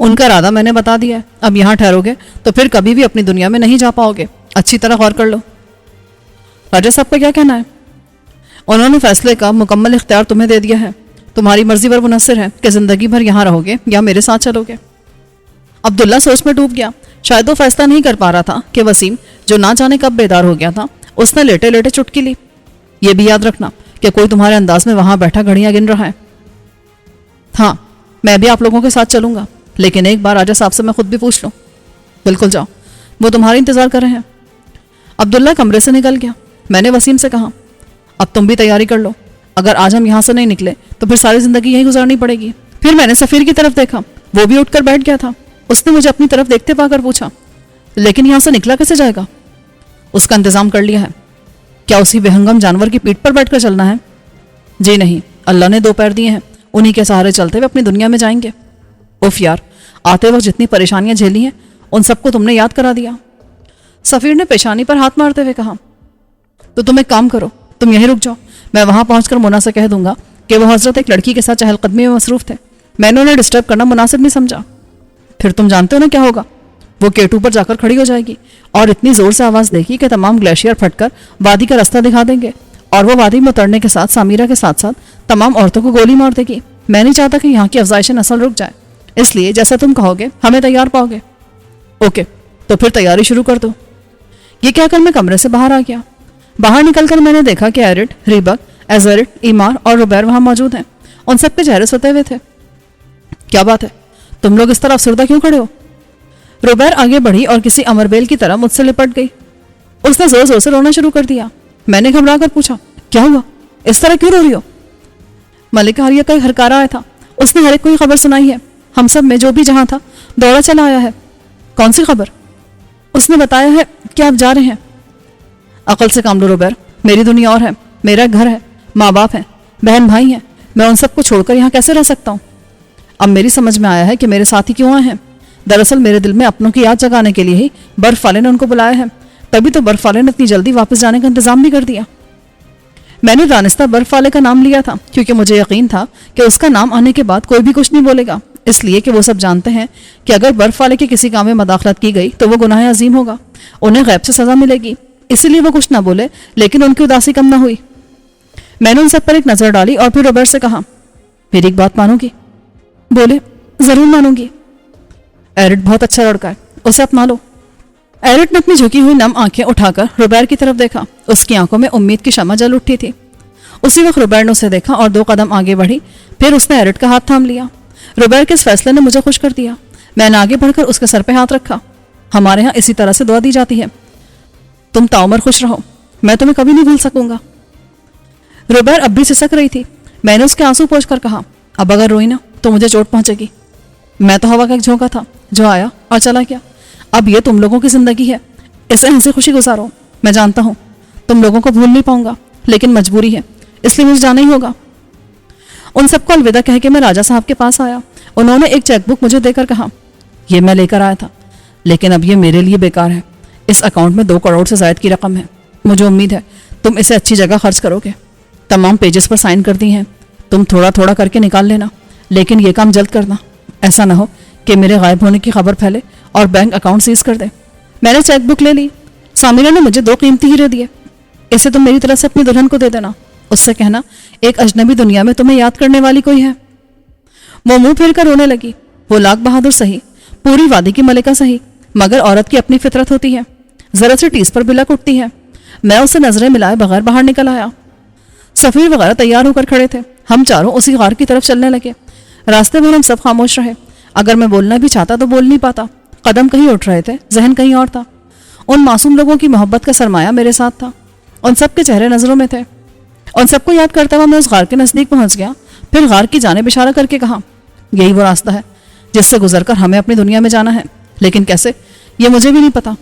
ان کا ارادہ میں نے بتا دیا ہے، اب یہاں ٹھہرو گے تو پھر کبھی بھی اپنی دنیا میں نہیں جا پاؤ گے، اچھی طرح غور کر لو۔ راجا صاحب کا کیا کہنا ہے؟ انہوں نے فیصلے کا مکمل اختیار تمہیں دے دیا ہے، تمہاری مرضی پر منحصر ہے کہ زندگی بھر یہاں رہو گے یا میرے ساتھ چلو گے۔ عبداللہ سوچ میں ڈوب گیا، شاید وہ فیصلہ نہیں کر پا رہا تھا کہ وسیم جو نہ جانے کب بیدار ہو گیا تھا اس نے لیٹے لیٹے چٹکی لی۔ یہ بھی یاد رکھنا کہ کوئی تمہارے انداز میں وہاں بیٹھا گھڑیاں گن رہا ہے۔ ہاں میں بھی آپ لوگوں کے ساتھ چلوں گا، لیکن ایک بار راجا صاحب سے میں خود بھی پوچھ لوں۔ بالکل جاؤ، وہ تمہارا انتظار کر رہے ہیں۔ عبداللہ کمرے سے نکل گیا۔ میں نے وسیم سے کہا اب تم بھی تیاری کر لو، اگر آج ہم یہاں سے نہیں نکلے تو پھر ساری زندگی یہیں گزارنی پڑے گی۔ پھر میں نے سفیر کی طرف دیکھا، وہ بھی اٹھ کر بیٹھ گیا تھا۔ اس نے مجھے اپنی طرف دیکھتے پا کر پوچھا لیکن یہاں سے نکلا کیسے جائے گا؟ اس کا انتظام کر لیا ہے۔ کیا اسی بہنگم جانور کی پیٹھ پر بیٹھ کر چلنا ہے؟ جی نہیں، اللہ نے 2 پیر دیے ہیں، انہی کے سہارے چلتے ہوئے اپنی دنیا میں جائیں گے۔ اف یار، آتے وقت جتنی پریشانیاں جھیلی ہیں ان سب کو تم نے یاد کرا دیا۔ سفیر نے پیشانی پر ہاتھ مارتے ہوئے کہا تو تم ایک کام کرو، تم یہیں رک جاؤ، میں وہاں پہنچ کر مونا سے کہہ دوں گا کہ وہ حضرت ایک لڑکی کے ساتھ چہل قدمی میں مصروف تھے، میں نے انہیں ڈسٹرب کرنا مناسب نہیں سمجھا۔ پھر تم جانتے ہو نا کیا ہوگا؟ وہ K2 پر جا کر کھڑی ہو جائے گی اور اتنی زور سے آواز دے گی کہ تمام گلیشیئر پھٹ کر وادی کا راستہ دکھا دیں گے، اور وہ وادی میں اترنے کے ساتھ سمیرہ کے ساتھ ساتھ تمام عورتوں کو گولی مار دے گی۔ میں نہیں چاہتا کہ یہاں کی افزائش نسل رک جائے، اس لیے جیسا تم کہو گے ہمیں تیار پاؤ گے۔ اوکے، تو پھر تیاری شروع کر دو۔ یہ کہہ کر میں کمرے سے باہر آ گیا۔ باہر نکل کر میں نے دیکھا کہ ایرٹ، ریبک، ایزرٹ، ایمار اور روبیر وہاں موجود ہیں۔ ان سب کے چہرے ستے ہوئے تھے۔ کیا بات ہے، تم لوگ اس طرح افسردہ کیوں کھڑے ہو؟ روبیر آگے بڑھی اور کسی امربیل کی طرح مجھ سے لپٹ گئی۔ اس نے زور زور سے رونا شروع کر دیا۔ میں نے گھبرا کر پوچھا کیا ہوا، اس طرح کیوں رو رہی ہو؟ ملکہ آریہ کا ایک ہرکارا آیا تھا، اس نے ہر ایک کو یہ خبر سنائی ہے، ہم سب میں جو بھی جہاں تھا دوڑا چلا آیا ہے۔ کون سی خبر؟ اس نے بتایا ہے کہ آپ جا رہے ہیں۔ عقل سے کام لو روبیر، میری دنیا اور ہے، میرا گھر ہے، ماں باپ ہیں، بہن بھائی ہیں، میں ان سب کو چھوڑ کر یہاں کیسے رہ سکتا ہوں؟ اب میری سمجھ میں آیا ہے کہ میرے ساتھی کیوں آئے ہیں۔ دراصل میرے دل میں اپنوں کی یاد جگانے کے لیے ہی برف والے نے ان کو بلایا ہے، تبھی تو برف والے نے اتنی جلدی واپس جانے کا انتظام بھی کر دیا۔ میں نے دانستہ برف والے کا نام لیا تھا کیونکہ مجھے یقین تھا کہ اس کا نام آنے کے بعد کوئی بھی کچھ نہیں بولے گا، اس لیے کہ وہ سب جانتے ہیں کہ اگر برف والے کے کسی کام میں مداخلت کی گئی تو وہ گناہ عظیم ہوگا، انہیں غیب سے سزا ملے گی، اسی لیے وہ کچھ نہ بولے، لیکن ان کی اداسی کم نہ ہوئی۔ میں نے ان سب پر ایک نظر ڈالی اور پھر روبرٹ سے کہا میری ایک بات مانو گی؟ بولے ضرور مانوں گی۔ ایرٹ بہت اچھا لڑکا ہے، اسے اپنا لو۔ ایرٹ نے اپنی جھکی ہوئی نم آنکھیں اٹھا کر روبیر کی طرف دیکھا، اس کی آنکھوں میں امید کی شمع جل اٹھی تھی۔ اسی وقت روبیر نے اسے دیکھا اور 2 قدم آگے بڑھی، پھر اس نے ایرٹ کا ہاتھ تھام لیا۔ روبیر کے اس فیصلے نے مجھے خوش کر دیا۔ میں نے آگے بڑھ کر اس کے سر پہ ہاتھ رکھا۔ ہمارے ہاں اسی طرح سے دعا دی جاتی ہے، تم تعمر خوش رہو، میں تمہیں کبھی نہیں بھول سکوں گا۔ روبیر اب بھی سسک رہی تھی۔ میں نے اس کے آنسو پوچھ کر کہا اب اگر روئی نا تو مجھے چوٹ پہنچے گی۔ میں تو ہوا کا ایک جھونکا تھا جو آیا اور چلا گیا، اب یہ تم لوگوں کی زندگی ہے، اسے ہنسی خوشی گزارو۔ میں جانتا ہوں تم لوگوں کو بھول نہیں پاؤں گا، لیکن مجبوری ہے، اس لیے مجھے جانا ہی ہوگا۔ ان سب کو الوداع کہہ کے میں راجا صاحب کے پاس آیا۔ انہوں نے ایک چیک بک مجھے دے کر کہا یہ میں لے کر آیا تھا، لیکن اب یہ میرے لیے بیکار ہے، اس اکاؤنٹ میں 2 کروڑ سے زائد کی رقم ہے، مجھے امید ہے تم اسے اچھی جگہ خرچ کرو گے۔ تمام پیجز پر سائن کر دی ہیں، تم تھوڑا تھوڑا کر کے نکال لینا، لیکن یہ کام جلد کرنا، ایسا نہ ہو کہ میرے غائب ہونے کی خبر پھیلے اور بینک اکاؤنٹ سیز کر دے۔ میں نے چیک بک لے لی۔ سامرہ نے مجھے 2 قیمتی ہیرے دیے، اسے تم میری طرف سے اپنی دلہن کو دے دینا، اس سے کہنا ایک اجنبی دنیا میں تمہیں یاد کرنے والی کوئی ہے۔ وہ منہ پھیر کر رونے لگی۔ وہ لاکھ بہادر سہی، پوری وادی کی ملکہ سہی، مگر عورت کی اپنی فطرت ہوتی ہے، ذرا سے ٹیس پر بلک اٹھتی ہے۔ میں اسے نظریں ملائے بغیر باہر نکل آیا۔ سفیر وغیرہ تیار ہو کر کھڑے تھے، ہم چاروں اسی غار کی طرف چلنے لگے۔ راستے میں ہم سب خاموش رہے، اگر میں بولنا بھی چاہتا تو بول نہیں پاتا، قدم کہیں اٹھ رہے تھے، ذہن کہیں اور تھا۔ ان معصوم لوگوں کی محبت کا سرمایہ میرے ساتھ تھا، ان سب کے چہرے نظروں میں تھے۔ ان سب کو یاد کرتا ہوا میں اس غار کے نزدیک پہنچ گیا، پھر غار کی جانب اشارہ کر کے کہا یہی وہ راستہ ہے جس سے گزر کر ہمیں اپنی دنیا میں جانا ہے، لیکن کیسے یہ مجھے بھی نہیں پتا۔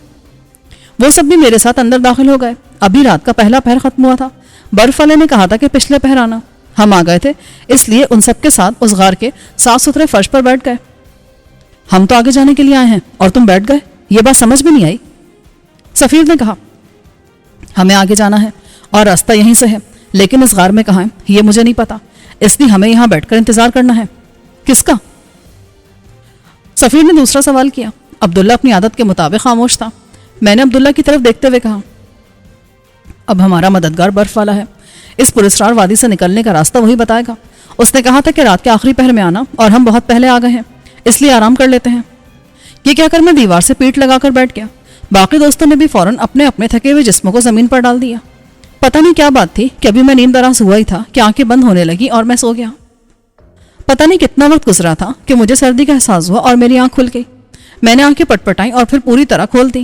وہ سب بھی میرے ساتھ اندر داخل ہو گئے۔ ابھی رات کا پہلا پہر ختم ہوا تھا، برف والے نے کہا تھا کہ پچھلے پہر آنا، ہم آ گئے تھے، اس لیے ان سب کے ساتھ اس غار کے صاف ستھرے فرش پر بیٹھ گئے۔ ہم تو آگے جانے کے لیے آئے ہیں اور تم بیٹھ گئے، یہ بات سمجھ میں نہیں آئی۔ سفیر نے کہا ہمیں آگے جانا ہے اور راستہ یہیں سے ہے، لیکن اس غار میں کہاں ہے یہ مجھے نہیں پتا، اس لیے ہمیں یہاں بیٹھ کر انتظار کرنا ہے۔ کس کا؟ سفیر نے دوسرا سوال کیا۔ عبداللہ اپنی عادت کے مطابق خاموش تھا۔ میں نے عبداللہ کی طرف دیکھتے ہوئے کہا، اب ہمارا مددگار برف والا ہے، اس پراسرار وادی سے نکلنے کا راستہ وہی بتائے گا۔ اس نے کہا تھا کہ رات کے آخری پہر میں آنا، اور ہم بہت پہلے آ گئے ہیں، اس لیے آرام کر لیتے ہیں۔ یہ کہہ کر میں دیوار سے پیٹ لگا کر بیٹھ گیا۔ باقی دوستوں نے بھی فوراً اپنے اپنے تھکے ہوئے جسموں کو زمین پر ڈال دیا۔ پتہ نہیں کیا بات تھی کہ ابھی میں نیند دراز ہوا ہی تھا کہ آنکھیں بند ہونے لگی اور میں سو گیا۔ پتہ نہیں کتنا وقت گزرا تھا کہ مجھے سردی کا احساس ہوا اور میری آنکھ کھل گئی۔ میں نے آنکھیں پٹپٹائیں اور پھر پوری طرح کھول دی۔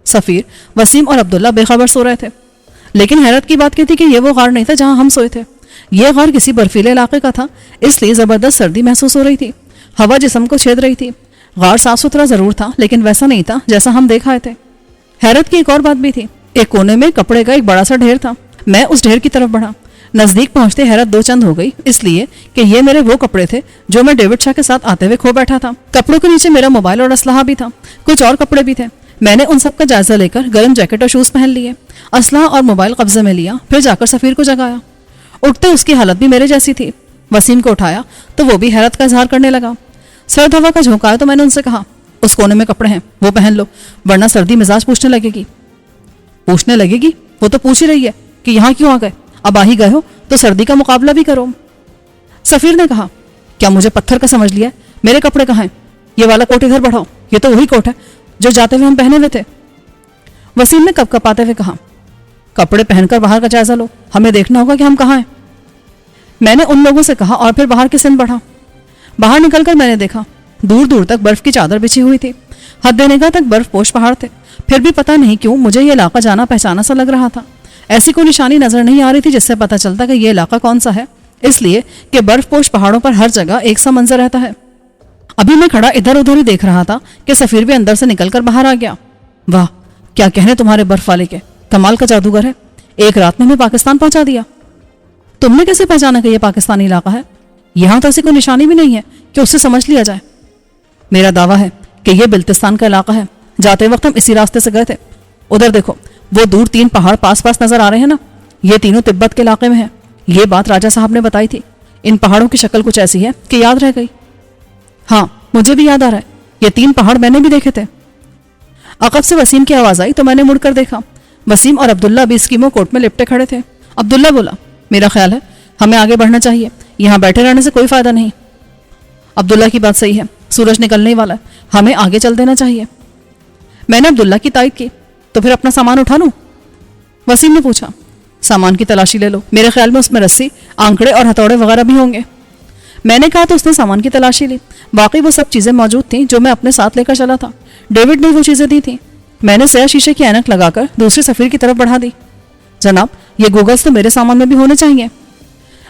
سفیر، وسیم اور عبداللہ بے خبر سو رہے تھے، لیکن حیرت کی بات یہ تھی کہ یہ وہ غار نہیں تھا جہاں ہم سوئے تھے۔ یہ غار کسی برفیلے علاقے کا تھا، اس لیے زبردست سردی محسوس ہو رہی تھی۔ ہوا جسم کو چھید رہی تھی۔ غار صاف ستھرا ضرور تھا، لیکن ویسا نہیں تھا جیسا ہم دیکھ آئے تھے۔ حیرت کی ایک اور بات بھی تھی۔ ایک کونے میں کپڑے کا ایک بڑا سا ڈھیر تھا۔ میں اس ڈھیر کی طرف بڑھا۔ نزدیک پہنچتے حیرت دو چند ہو گئی، اس لیے کہ یہ میرے وہ کپڑے تھے جو میں ڈیوڈ شاہ کے ساتھ آتے ہوئے کھو بیٹھا تھا۔ کپڑوں کے نیچے میرا موبائل اور اسلحہ بھی تھا، کچھ اور کپڑے بھی تھے۔ میں نے ان سب کا جائزہ لے کر گرم جیکٹ اور شوز پہن لیے، اسلحہ اور موبائل قبضے میں لیا، پھر جا کر سفیر کو جگایا۔ اٹھتے اس کی حالت بھی میرے جیسی تھی۔ وسیم کو اٹھایا تو وہ بھی حیرت کا اظہار کرنے لگا۔ سرد ہوا کا جھونکا ہے تو میں نے ان سے کہا، اس کونے میں کپڑے ہیں، وہ پہن لو، ورنہ سردی مزاج پوچھنے لگے گی۔ پوچھنے لگے گی؟ وہ تو پوچھ ہی رہی ہے کہ یہاں کیوں آ گئے، اب آ ہی گئے ہو تو سردی کا مقابلہ بھی کرو۔ سفیر نے کہا، کیا مجھے پتھر کا سمجھ لیا؟ میرے کپڑے کہاں ہیں؟ یہ والا کوٹ ادھر بڑھاؤ، یہ تو وہی کوٹ ہے جو جاتے ہوئے ہم پہنے ہوئے تھے۔ وسیم نے کپ کپاتے ہوئے کہا، کپڑے پہن کر باہر کا جائزہ لو، ہمیں دیکھنا ہوگا کہ ہم کہاں ہیں۔ میں نے ان لوگوں سے کہا اور پھر باہر کی سمت بڑھا۔ باہر نکل کر میں نے دیکھا دور دور تک برف کی چادر بچھی ہوئی تھی، حد نگاہ تک برف پوش پہاڑ تھے۔ پھر بھی پتہ نہیں کیوں مجھے یہ علاقہ جانا پہچانا سا لگ رہا تھا۔ ایسی کوئی نشانی نظر نہیں آ رہی تھی جس سے پتہ چلتا کہ یہ علاقہ کون سا ہے، اس لیے کہ برف پوش پہاڑوں پر ہر جگہ ایک سا منظر رہتا ہے۔ ابھی میں کھڑا ادھر ادھر ہی دیکھ رہا تھا کہ سفیر بھی اندر سے نکل کر باہر آ گیا۔ واہ، کیا کہنے تمہارے برف والے کے، کمال کا جادوگر ہے، ایک رات میں ہمیں پاکستان پہنچا دیا۔ تم نے کیسے پہچانا کہ یہ پاکستانی علاقہ ہے؟ یہاں تو ایسی کوئی نشانی بھی نہیں ہے کہ اس سے سمجھ لیا جائے۔ میرا دعویٰ ہے کہ یہ بلتستان کا علاقہ ہے، جاتے وقت ہم اسی راستے سے گئے تھے۔ ادھر دیکھو، وہ دور 3 پہاڑ پاس پاس نظر آ رہے ہیں نا، یہ تینوں تبت کے علاقے میں ہیں۔ یہ بات راجہ صاحب نے بتائی تھی۔ ان پہاڑوں کی شکل کچھ ایسی ہے کہ یاد رہ گئی۔ ہاں، مجھے بھی یاد آ رہا ہے، یہ 3 پہاڑ میں نے بھی دیکھے تھے۔ عقب سے وسیم کی آواز آئی تو میں نے مڑ کر دیکھا۔ وسیم اور عبداللہ بھی اسکیمو کوٹ میں لپٹے کھڑے تھے۔ عبداللہ بولا، میرا خیال ہے ہمیں آگے بڑھنا چاہیے، یہاں بیٹھے رہنے سے کوئی فائدہ نہیں۔ عبداللہ کی بات صحیح ہے، سورج نکلنے والا ہے، ہمیں آگے چل دینا چاہیے۔ میں نے عبداللہ کی تائید کی، تو پھر اپنا سامان اٹھا لوں؟ وسیم نے پوچھا۔ سامان کی تلاشی لے لو، میرے خیال میں اس میں رسی، آنکڑے اور ہتھوڑے وغیرہ بھی ہوں گے۔ میں نے کہا تو اس نے سامان کی تلاشی لی۔ واقعی وہ سب چیزیں موجود تھیں جو میں اپنے ساتھ لے کر چلا تھا۔ ڈیوڈ نے وہ چیزیں دی تھیں۔ میں نے سیاہ شیشے کی اینک لگا کر دوسری سفیر کی طرف بڑھا دی۔ جناب، یہ گوگلز تو میرے سامان میں بھی ہونے چاہیے۔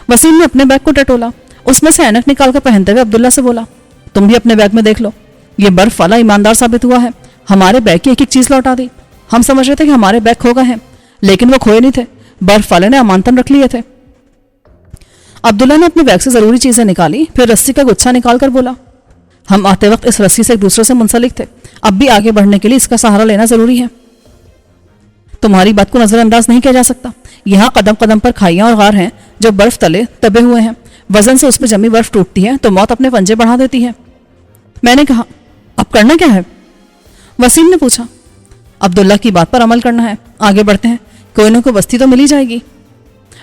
وسیم نے اپنے بیگ کو ٹٹولا، اس میں سے اینک نکال کر پہنتے ہوئے عبداللہ سے بولا، تم بھی اپنے بیگ میں دیکھ لو۔ یہ برف والا ایماندار ثابت ہوا ہے، ہمارے بیگ کی ایک ایک چیز لوٹا دی۔ ہم سمجھ رہے تھے کہ ہمارے بیگ کھو گئے ہیں، لیکن وہ کھوئے نہیں تھے، برف والے نے امانتاً رکھ لیے تھے۔ عبداللہ نے اپنے بیگ سے ضروری چیزیں نکالی، پھر رسی کا گچھا نکال کر بولا، ہم آتے وقت اس رسی سے ایک دوسرے سے منسلک تھے، اب بھی آگے بڑھنے کے لیے اس کا سہارا لینا ضروری ہے۔ تمہاری بات کو نظر انداز نہیں کیا جا سکتا۔ یہاں قدم قدم پر کھائیاں اور غار ہیں جو برف تلے دبے ہوئے ہیں، وزن سے اس میں جمی برف ٹوٹتی ہے تو موت اپنے پنجے بڑھا دیتی ہے۔ میں نے کہا، اب کرنا کیا ہے؟ وسیم نے پوچھا۔ عبداللہ کی بات پر عمل کرنا ہے، آگے بڑھتے ہیں، کوئی نہ کوئی بستی تو مل ہی جائے گی۔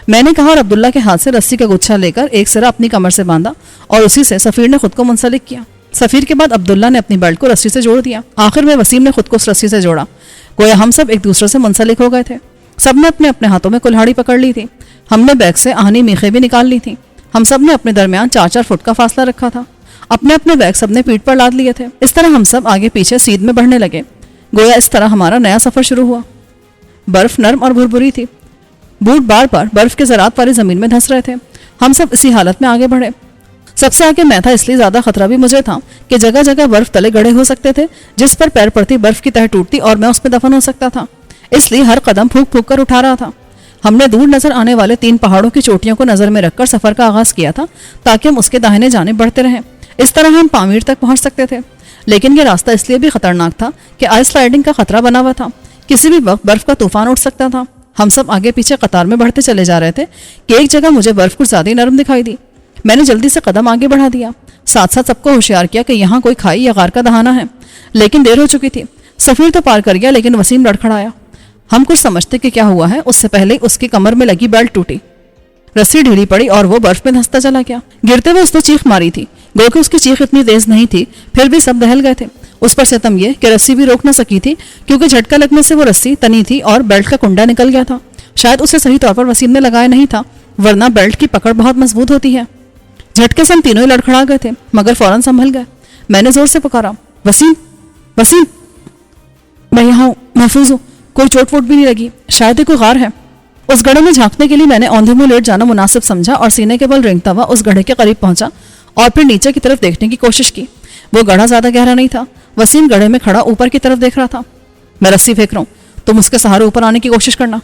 میں نے کہا اور عبداللہ کے ہاتھ سے رسی کا گچھا لے کر ایک سرا اپنی کمر سے باندھا اور اسی سے سفیر نے خود کو منسلک کیا۔ سفیر کے بعد عبداللہ نے اپنی بیلٹ کو رسی سے جوڑ دیا۔ آخر میں وسیم نے خود کو اس رسی سے جوڑا، گویا ہم سب ایک دوسرے سے منسلک ہو گئے تھے۔ سب نے اپنے اپنے ہاتھوں میں کلہاڑی پکڑ لی تھی۔ ہم نے بیگ سے آہنی میخیں بھی نکال لی تھیں۔ ہم سب نے اپنے درمیان 4-4 فٹ کا فاصلہ رکھا تھا۔ اپنے اپنے بیگ سب نے پیٹھ پر لاد لیے تھے۔ اس طرح ہم سب آگے پیچھے سیدھ میں بڑھنے لگے، گویا اس طرح ہمارا نیا سفر شروع ہوا۔ برف نرم اور بھربھری تھی، بوٹ بار بار برف کے ذرات والی زمین میں دھنس رہے تھے۔ ہم سب اسی حالت میں آگے بڑھے۔ سب سے آگے میں تھا، اس لیے زیادہ خطرہ بھی مجھے تھا کہ جگہ جگہ برف تلے گڑھے ہو سکتے تھے، جس پر پیر پڑتی برف کی تہ ٹوٹتی اور میں اس میں دفن ہو سکتا تھا۔ اس لیے ہر قدم پھونک پھونک کر اٹھا رہا تھا۔ ہم نے دور نظر آنے والے 3 پہاڑوں کی چوٹیوں کو نظر میں رکھ کر سفر کا آغاز کیا تھا تاکہ ہم اس کے داہنے جانب بڑھتے رہیں۔ اس طرح ہم پامیر تک پہنچ سکتے تھے، لیکن یہ راستہ اس لیے بھی خطرناک تھا کہ آئس رائڈنگ کا خطرہ بنا ہوا تھا، کسی بھی وقت برف کا طوفان اٹھ سکتا تھا۔ ہم سب آگے پیچھے قطار میں بڑھتے چلے جا رہے تھے کہ ایک جگہ مجھے برف کچھ زیادہ نرم دکھائی دی۔ میں نے جلدی سے قدم آگے بڑھا دیا، ساتھ ساتھ سب کو ہوشیار کیا کہ یہاں کوئی کھائی یا غار کا دہانہ ہے، لیکن دیر ہو چکی تھی۔ سفیر تو پار کر گیا لیکن وسیم لڑکھڑایا۔ ہم کچھ سمجھتے کہ کیا ہوا ہے، اس سے پہلے اس کی کمر میں لگی بیلٹ ٹوٹی، رسی ڈھیلی پڑی اور وہ برف میں دھنستا چلا گیا۔ گرتے ہوئے اس نے چیخ ماری تھی، گو کہ اس کی چیخ اتنی تیز نہیں تھی، پھر بھی سب دہل گئے تھے۔ اس پر ستم یہ کہ رسی بھی روک نہ سکی تھی، کیونکہ جھٹکا لگنے سے وہ رسی تنی تھی اور بیلٹ کا کنڈا نکل گیا تھا۔ شاید اسے صحیح طور پر وسیم نے لگایا نہیں تھا، ورنہ بیلٹ کی پکڑ بہت مضبوط ہوتی ہے۔ جھٹکے سے ہم تینوں ہی لڑکھڑا گئے تھے، مگر فوراً سنبھل گئے۔ میں نے زور سے پکارا، وسیم وسیم، میں یہاں ہوں، محفوظ ہوں، کوئی چوٹ ووٹ بھی نہیں لگی، شاید کوئی غار ہے۔ اس گڑھے میں جھانکنے کے لیے میں نے اوندھے منہ لیٹ جانا مناسب سمجھا اور سینے کے بل رینگتا ہوا اس گڑھے کے قریب پہنچا اور پھر نیچے کی طرف دیکھنے کی کوشش کی۔ وہ گڑھا زیادہ گہرا نہیں تھا، وسیم گڑھے میں کھڑا اوپر کی طرف دیکھ رہا تھا۔ میں رسی پھینک رہا ہوں، تم اس کے سہارے اوپر آنے کی کوشش کرنا۔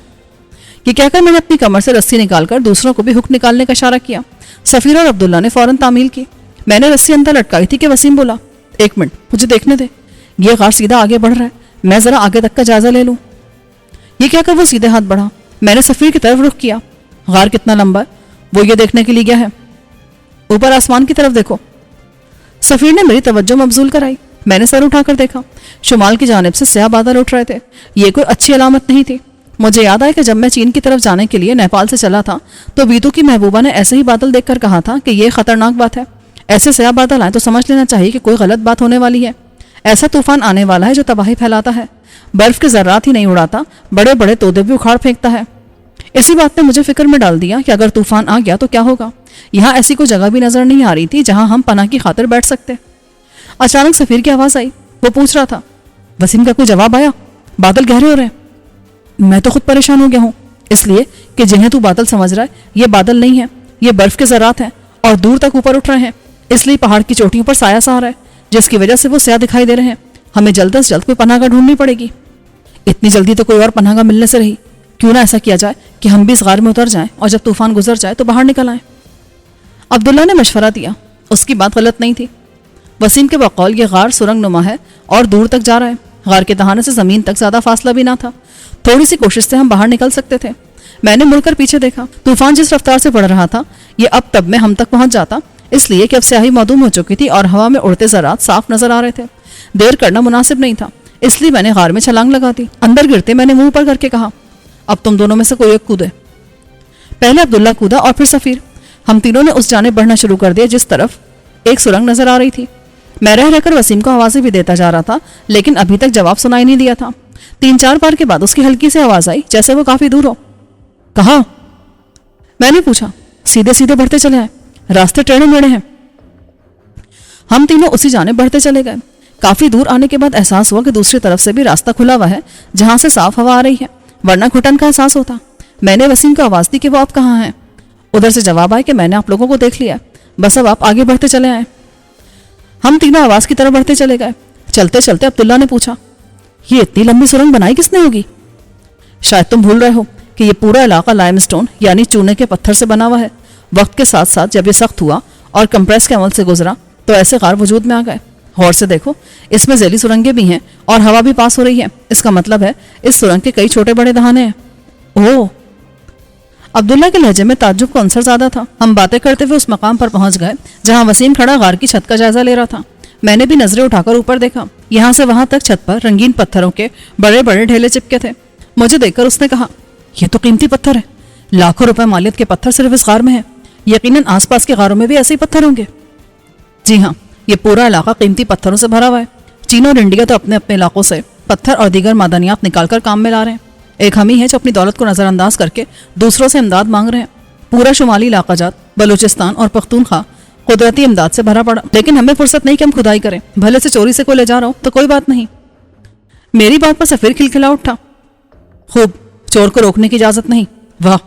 یہ کہہ کر میں نے اپنی کمر سے رسی نکال کر دوسروں کو بھی حک نکالنے کا اشارہ کیا۔ سفیر اور عبداللہ نے فوراً تعمیل کی۔ میں نے رسی اندر لٹکائی تھی کہ وسیم بولا، ایک منٹ مجھے دیکھنے دے، یہ غار سیدھا آگے بڑھ رہا ہے، میں ذرا آگے تک کا جائزہ لے لوں۔ یہ کہہ کر وہ سیدھے ہاتھ بڑھا۔ میں نے سفیر کی طرف رخ کیا۔ غار کتنا لمبا ہے وہ یہ دیکھنے کے لیے گیا ہے، اوپر آسمان کی طرف دیکھو۔ سفیر نے میری توجہ مبذول کرائی۔ میں نے سر اٹھا کر دیکھا، شمال کی جانب سے سیاہ بادل اٹھ رہے تھے۔ یہ کوئی اچھی علامت نہیں تھی۔ مجھے یاد آیا کہ جب میں چین کی طرف جانے کے لیے نیپال سے چلا تھا تو بیتو کی محبوبہ نے ایسے ہی بادل دیکھ کر کہا تھا کہ یہ خطرناک بات ہے، ایسے سیاہ بادل آئے تو سمجھ لینا چاہیے کہ کوئی غلط بات ہونے والی ہے، ایسا طوفان آنے والا ہے جو تباہی پھیلاتا ہے، برف کے ذرات ہی نہیں اڑاتا، بڑے بڑے تودے بھی اکھاڑ پھینکتا ہے۔ اسی بات نے مجھے فکر میں ڈال دیا کہ اگر طوفان آ گیا تو کیا ہوگا۔ یہاں ایسی کوئی جگہ بھی نظر نہیں آ رہی تھی جہاں ہم پناہ کی خاطر بیٹھ سکتے۔ اچانک سفیر کی آواز آئی، وہ پوچھ رہا تھا، وسیم کا کوئی جواب آیا؟ بادل گہرے ہو رہے ہیں۔ میں تو خود پریشان ہو گیا ہوں، اس لیے کہ جنہیں تو بادل سمجھ رہا ہے یہ بادل نہیں ہے، یہ برف کے ذرات ہیں اور دور تک اوپر اٹھ رہے ہیں، اس لیے پہاڑ کی چوٹیوں پر سایہ سا آ رہا ہے جس کی وجہ سے وہ سیاہ دکھائی دے رہے ہیں۔ ہمیں جلد از جلد کوئی پناہ گاہ ڈھونڈنی پڑے گی۔ اتنی جلدی تو کوئی اور پناہ گاہ ملنے سے رہی، کیوں نہ ایسا کیا جائے کہ ہم بھی اس غار میں اتر جائیں اور جب طوفان گزر جائے تو باہر نکل آئیں۔ عبداللہ نے مشورہ دیا، اس کی بات غلط نہیں تھی۔ وسیم کے بقول یہ غار سرنگ نما ہے اور دور تک جا رہا ہے، غار کے دہانے سے زمین تک زیادہ فاصلہ بھی نہ تھا، تھوڑی سی کوشش سے ہم باہر نکل سکتے تھے۔ میں نے مڑ کر پیچھے دیکھا، طوفان جس رفتار سے بڑھ رہا تھا یہ اب تب میں ہم تک پہنچ جاتا، اس لیے کہ اب سیاہی معدوم ہو چکی تھی اور ہوا میں اڑتے ذرات صاف نظر آ رہے تھے۔ دیر کرنا مناسب نہیں تھا، اس لیے میں نے غار میں چھلانگ لگا دی۔ اندر گرتے میں نے منہ پر کر کے کہا، اب تم دونوں میں سے کوئی ایک کودے۔ پہلے عبداللہ کودا اور پھر سفیر۔ ہم تینوں نے اس جانب بڑھنا شروع کر دیا جس طرف ایک سرنگ نظر آ رہی تھی۔ میں رہ کر وسیم کو آوازیں بھی دیتا جا رہا تھا لیکن ابھی تک جواب سنائی نہیں دیا تھا۔ 3-4 بار کے بعد اس کی ہلکی سی آواز آئی جیسے وہ کافی دور ہو۔ کہاں؟ میں نے پوچھا۔ سیدھے سیدھے بڑھتے چلے آئے، راستے ٹیڑھے میڑھے ہیں۔ ہم تینوں اسی جانب بڑھتے چلے گئے۔ کافی دور آنے کے بعد احساس ہوا کہ دوسری طرف سے بھی راستہ کھلا ہوا ہے جہاں سے صاف ہوا آ رہی ہے، ورنہ گھٹن کا احساس ہوتا۔ میں نے وسیم کو آواز دی کہ وہ آپ کہاں ہیں۔ ادھر سے جواب آیا کہ میں نے آپ لوگوں کو دیکھ لیا، بس اب آپ آگے بڑھتے چلے آئیں۔ ہم تینوں آواز کی طرف بڑھتے چلے گئے۔ چلتے چلتے عبداللہ نے پوچھا، یہ اتنی لمبی سرنگ بنائی کس نے ہوگی؟ شاید تم بھول رہے ہو کہ یہ پورا علاقہ لائم سٹون یعنی چونے کے پتھر سے بنا ہوا ہے۔ وقت کے ساتھ ساتھ جب یہ سخت ہوا اور کمپریس کے عمل سے گزرا تو ایسے غار وجود میں آ گئے۔ غور سے دیکھو، اس میں ذیلی سرنگیں بھی ہیں اور ہوا بھی پاس ہو رہی ہے، اس کا مطلب ہے اس سرنگ کے کئی چھوٹے بڑے دہانے ہیں۔ اوہ! عبداللہ کے لہجے میں تعجب کا عنصر زیادہ تھا۔ ہم باتیں کرتے ہوئے اس مقام پر پہنچ گئے جہاں وسیم کھڑا غار کی چھت کا جائزہ لے رہا تھا۔ میں نے بھی نظریں اٹھا کر اوپر دیکھا، یہاں سے وہاں تک چھت پر رنگین پتھروں کے بڑے بڑے ڈھیلے چپکے تھے۔ مجھے دیکھ کر اس نے کہا، یہ تو قیمتی پتھر ہے، لاکھوں روپے مالیت کے پتھر صرف اس غار میں ہیں، یقیناً آس پاس کے غاروں میں بھی ایسے ہی پتھر ہوں گے۔ جی ہاں، یہ پورا علاقہ قیمتی پتھروں سے بھرا ہوا ہے۔ چین اور انڈیا تو اپنے اپنے علاقوں سے پتھر اور دیگر معدنیات نکال کر کام میں لا رہے ہیں، ایک ہم ہی ہیں جو اپنی دولت کو نظر انداز کر کے دوسروں سے امداد مانگ رہے ہیں۔ پورا شمالی علاقہ جات، بلوچستان اور پختونخوا قدرتی امداد سے بھرا پڑا، لیکن ہمیں فرصت نہیں کہ ہم کھدائی کریں، بھلے سے چوری سے کوئی لے جا رہا ہو تو کوئی بات نہیں۔ میری بات پر سفیر کھلکھلا اٹھا، خوب، چور کو روکنے کی اجازت نہیں۔ واہ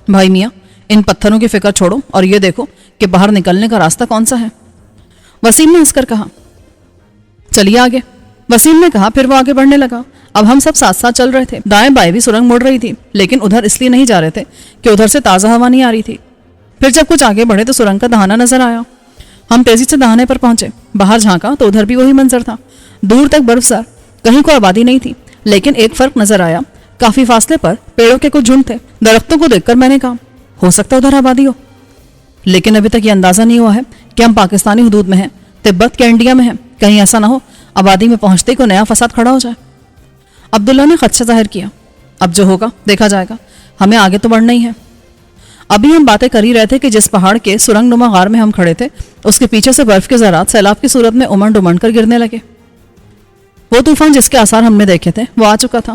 بھائی میاں، ان پتھروں کی فکر چھوڑو اور یہ دیکھو کہ باہر نکلنے کا راستہ کون سا ہے۔ وسیم نے ہنس کر کہا، چلیے آگے۔ وسیم نے کہا، پھر وہ آگے بڑھنے لگا۔ اب ہم سب ساتھ ساتھ چل رہے تھے۔ دائیں بائیں بھی سرنگ مڑ رہی تھی، لیکن ادھر اس لیے نہیں جا رہے تھے کہ ادھر سے تازہ ہوا نہیں آ رہی تھی۔ پھر جب کچھ آگے بڑھے تو سرنگ کا دہانہ نظر آیا۔ ہم تیزی سے دہانے پر پہنچے، باہر جھانکا تو ادھر بھی وہی منظر تھا، دور تک برف زار، کہیں کوئی آبادی نہیں تھی، لیکن ایک فرق نظر آیا، کافی فاصلے پر پیڑوں کے کچھ جھنڈ تھے۔ درختوں کو دیکھ کر میں نے کہا، ہو سکتا ادھر آبادی ہو۔ لیکن ابھی تک یہ اندازہ نہیں ہوا ہے کہ ہم پاکستانی حدود میں ہیں، تبت یا انڈیا میں ہیں. کہیں ایسا نہ ہو آبادی میں پہنچتے ہی کوئی نیا فساد کھڑا ہو جائے. عبداللہ نے خدشہ ظاہر کیا. اب جو ہوگا دیکھا جائے گا، ہمیں آگے تو بڑھنا ہی ہے. ابھی ہم باتیں کر ہی رہے تھے کہ جس پہاڑ کے سرنگ نما غار میں ہم کھڑے تھے اس کے پیچھے سے برف کے ذرات سیلاب کی صورت میں امنڈ امنڈ کر گرنے لگے. وہ طوفان جس کے آثار ہم نے دیکھے تھے وہ آ چکا تھا.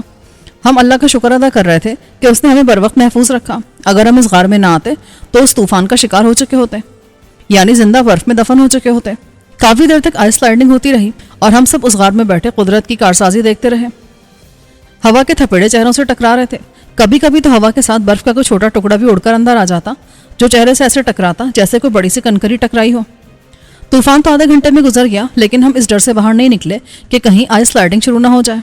ہم اللہ کا شکر ادا کر رہے تھے کہ اس نے ہمیں بروقت محفوظ رکھا. اگر ہم اس غار میں نہ آتے تو اس طوفان کا شکار ہو چکے ہوتے، یعنی زندہ برف میں دفن ہو چکے ہوتے. کافی دیر تک آئس سلائڈنگ ہوتی رہی اور ہم سب اس غار میں بیٹھے قدرت کی کارسازی دیکھتے رہے. ہوا کے تھپیڑے چہروں سے ٹکرا رہے تھے. کبھی کبھی تو ہوا کے ساتھ برف کا کوئی چھوٹا ٹکڑا بھی اڑ کر اندر آ جاتا جو چہرے سے ایسے ٹکراتا جیسے کوئی بڑی سی کنکری ٹکرائی ہو. طوفان تو آدھے گھنٹے میں گزر گیا، لیکن ہم اس ڈر سے باہر نہیں نکلے کہ کہیں آئس سلائڈنگ شروع نہ ہو جائے.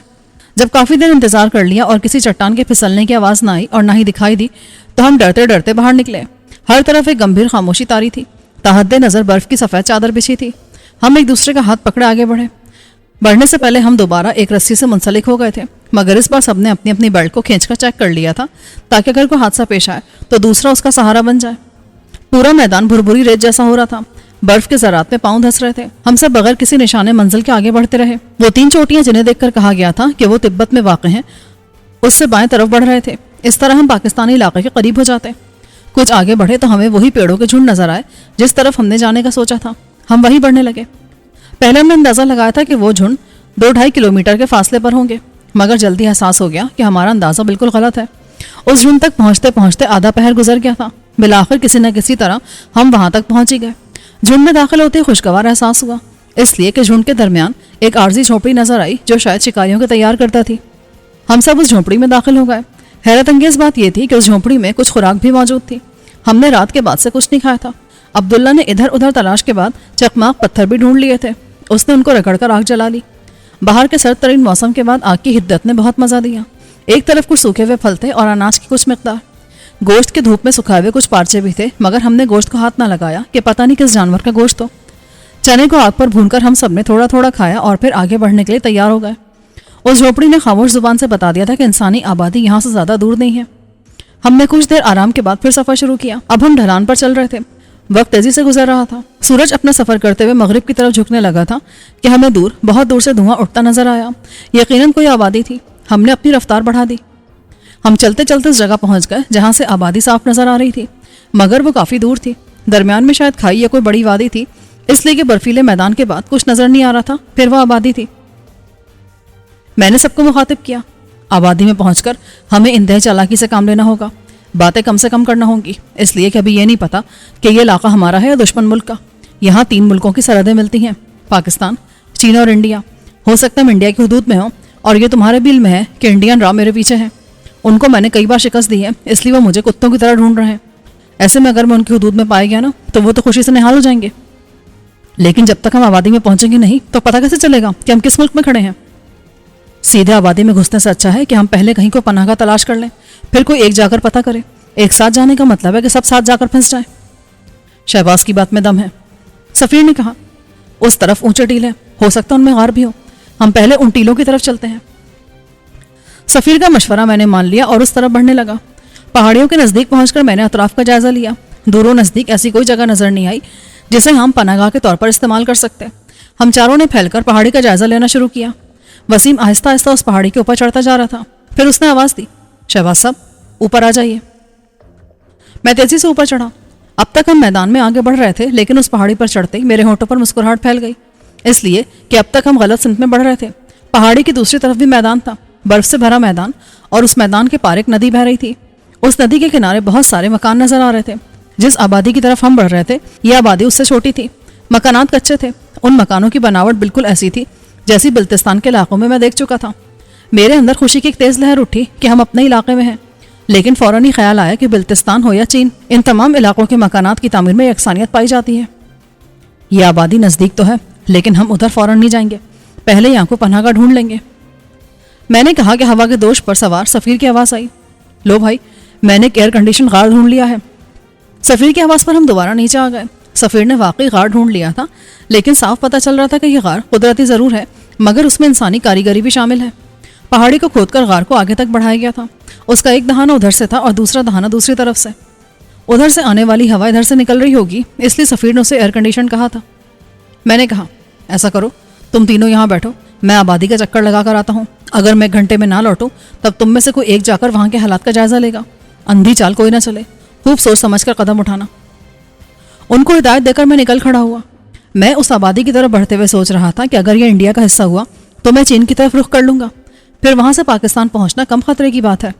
جب کافی دیر انتظار کر لیا اور کسی چٹان کے پھسلنے کی آواز نہ آئی اور نہ ہی دکھائی دی تو ہم ڈرتے ڈرتے باہر نکلے. ہر طرف ایک گمبھیر خاموشی طاری تھی. تحت نظر برف کی سفید چادر بچھی تھی. ہم ایک دوسرے کا ہاتھ پکڑے آگے بڑھے. بڑھنے سے پہلے ہم دوبارہ ایک رسی سے منسلک ہو گئے تھے، مگر اس بار سب نے اپنی اپنی بیلٹ کو کھینچ کر چیک کر لیا تھا تاکہ اگر کوئی حادثہ پیش آئے تو دوسرا اس کا سہارا بن جائے. پورا میدان بھربھری ریت جیسا ہو رہا تھا. برف کے ذرات میں پاؤں دھس رہے تھے. ہم سب بغیر کسی نشانے منزل کے آگے بڑھتے رہے. وہ 3 چوٹیاں جنہیں دیکھ کر کہا گیا تھا کہ وہ تبت میں واقع ہیں اس سے بائیں طرف بڑھ رہے تھے. اس طرح ہم پاکستانی علاقے کے قریب ہو جاتے. کچھ آگے بڑھے تو ہمیں وہی پیڑوں کے جھنڈ نظر آئے جس طرف ہم نے جانے کا سوچا تھا. ہم وہی بڑھنے لگے. پہلے ہم نے اندازہ لگایا تھا کہ وہ جھنڈ 2-2.5 کلومیٹر کے فاصلے پر ہوں گے، مگر جلدی احساس ہو گیا کہ ہمارا اندازہ بالکل غلط ہے. اس جھنڈ تک پہنچتے پہنچتے آدھا پہر گزر گیا تھا. بالآخر کسی نہ کسی طرح ہم وہاں تک پہنچ ہی گئے. جھنڈ میں داخل ہوتے خوشگوار احساس ہوا، اس لیے کہ جھنڈ کے درمیان ایک عارضی جھونپڑی نظر آئی جو شاید شکاریوں کے تیار کرتا تھی. ہم سب اس جھونپڑی میں داخل ہو گئے. حیرت انگیز بات یہ تھی کہ اس جھونپڑی میں کچھ خوراک بھی موجود تھی. ہم نے رات کے بعد سے کچھ نہیں کھایا تھا. عبداللہ نے ادھر ادھر تلاش کے بعد چکماق پتھر بھی ڈھونڈ لیے تھے. اس نے ان کو رگڑ کر آگ جلا لی. باہر کے سرد ترین موسم کے بعد آگ کی حدت نے بہت مزہ دیا. ایک طرف کچھ سوکھے ہوئے پھل تھے اور اناج کی کچھ مقدار. گوشت کے دھوپ میں سکھائے ہوئے کچھ پارچے بھی تھے، مگر ہم نے گوشت کو ہاتھ نہ لگایا کہ پتہ نہیں کس جانور کا گوشت ہو. چنے کو آگ پر بھون کر ہم سب نے تھوڑا تھوڑا کھایا اور پھر آگے بڑھنے کے لیے تیار ہو گئے. اس جھونپڑی نے خاموش زبان سے بتا دیا تھا کہ انسانی آبادی یہاں سے زیادہ دور نہیں ہے. ہم نے کچھ دیر آرام کے بعد پھر سفر شروع کیا. اب ہم ڈھلان پر چل رہے تھے. وقت تیزی سے گزر رہا تھا. سورج اپنا سفر کرتے ہوئے مغرب کی طرف جھکنے لگا تھا کہ ہمیں دور، بہت دور سے دھواں اٹھتا نظر آیا. یقیناً کوئی آبادی تھی. ہم نے اپنی رفتار بڑھا دی. ہم چلتے چلتے اس جگہ پہنچ گئے جہاں سے آبادی صاف نظر آ رہی تھی، مگر وہ کافی دور تھی. درمیان میں شاید کھائی یا کوئی بڑی وادی تھی، اس لیے کہ برفیلے میدان کے بعد کچھ نظر نہیں آ رہا تھا. پھر وہ آبادی تھی. میں نے سب کو مخاطب کیا. آبادی میں پہنچ کر ہمیں انتہائی چالاکی سے کام لینا ہوگا. باتیں کم سے کم کرنا ہوں گی، اس لیے کہ ابھی یہ نہیں پتا کہ یہ علاقہ ہمارا ہے یا دشمن ملک کا. یہاں 3 ملکوں کی سرحدیں ملتی ہیں، پاکستان، چین اور انڈیا. ہو سکتا ہے ہم انڈیا کی حدود میں ہوں اور یہ تمہارے بھی علم ہے کہ انڈین را میرے پیچھے ہیں. ان کو میں نے کئی بار شکست دی ہے، اس لیے وہ مجھے کتوں کی طرح ڈھونڈ رہے ہیں. ایسے میں اگر میں ان کی حدود میں پائے گیا نا تو وہ تو خوشی سے نہال ہو جائیں گے. لیکن جب تک ہم آبادی میں پہنچیں گے نہیں تو پتہ کیسے چلے گا کہ ہم کس ملک میں کھڑے ہیں. سیدھے آبادی میں گھسنے سے اچھا ہے کہ ہم پہلے کہیں کو پناہ گاہ تلاش کر لیں، پھر کوئی ایک جا کر پتہ کرے. ایک ساتھ جانے کا مطلب ہے کہ سب ساتھ جا کر پھنس جائیں. شہباز کی بات میں دم ہے، سفیر نے کہا. اس طرف اونچے ٹیلے، ہو سکتا ان میں غار بھی ہو. ہم پہلے ان ٹیلوں کی طرف چلتے ہیں. سفیر کا مشورہ میں نے مان لیا اور اس طرف بڑھنے لگا. پہاڑیوں کے نزدیک پہنچ کر میں نے اطراف کا جائزہ لیا. دور و نزدیک ایسی کوئی جگہ نظر نہیں آئی جسے ہم پناہ گاہ کے طور پر استعمال کر سکتے. ہم چاروں نے پھیل کر پہاڑی کا جائزہ لینا شروع کیا. وسیم آہستہ آہستہ اس پہاڑی کے اوپر چڑھتا جا رہا تھا. پھر اس نے آواز دی، شہباز صاحب اوپر آ جائیے. میں تیزی سے اوپر چڑھا. اب تک ہم میدان میں آگے بڑھ رہے تھے، لیکن اس پہاڑی پر چڑھتے ہی میرے ہونٹوں پر مسکراہٹ پھیل گئی، اس لیے کہ اب تک ہم غلط سمت میں بڑھ رہے تھے. پہاڑی کی دوسری طرف بھی میدان تھا، برف سے بھرا میدان، اور اس میدان کے پار ایک ندی بہہ رہی تھی. اس ندی کے کنارے بہت سارے مکان نظر آ رہے تھے. جس آبادی کی طرف ہم بڑھ رہے تھے یہ آبادی اس سے چھوٹی تھی. مکانات کچے تھے. ان مکانوں کی بناوٹ بالکل ایسی تھی جیسی بلتستان کے علاقوں میں دیکھ چکا تھا. میرے اندر خوشی کی ایک تیز لہر اٹھی کہ ہم اپنے علاقے میں ہیں، لیکن فوراً ہی خیال آیا کہ بلتستان ہو یا چین، ان تمام علاقوں کے مکانات کی تعمیر میں یکسانیت پائی جاتی ہے. یہ آبادی نزدیک تو ہے، لیکن ہم ادھر فوراً نہیں جائیں گے، پہلے یہاں کو پناہ گاہ ڈھونڈ لیں گے. میں نے کہا کہ ہوا کے دوش پر سوار سفیر کی آواز آئی، لو بھائی میں نے ایک ایئر کنڈیشن غار ڈھونڈ لیا ہے. سفیر کی آواز پر ہم دوبارہ نیچے آ گئے. سفیر نے واقعی غار ڈھونڈ لیا تھا، لیکن صاف پتہ چل رہا تھا کہ یہ غار قدرتی ضرور ہے، مگر اس میں انسانی کاریگری بھی شامل ہے. پہاڑی کو کھود کر غار کو آگے تک بڑھایا گیا تھا. اس کا ایک دہانہ ادھر سے تھا اور دوسرا دہانہ دوسری طرف سے. ادھر سے آنے والی ہوا ادھر سے نکل رہی ہوگی، اس لیے سفیر نے اسے ایئر کنڈیشن کہا تھا۔ میں نے کہا ایسا کرو، تم تینوں یہاں بیٹھو، میں آبادی کا چکر لگا کر آتا ہوں۔ اگر میں گھنٹے میں نہ لوٹوں تب تم میں سے کوئی ایک جا کر وہاں کے حالات کا جائزہ لے گا۔ اندھی چال کوئی نہ چلے، خوب سوچ سمجھ کر قدم اٹھانا۔ ان کو ہدایت دے کر میں نکل کھڑا ہوا۔ میں اس آبادی کی طرف بڑھتے ہوئے سوچ رہا تھا کہ اگر یہ انڈیا کا حصہ ہوا تو میں چین کی طرف رخ کر لوں گا، پھر وہاں سے پاکستان پہنچنا کم خطرے کی بات ہے۔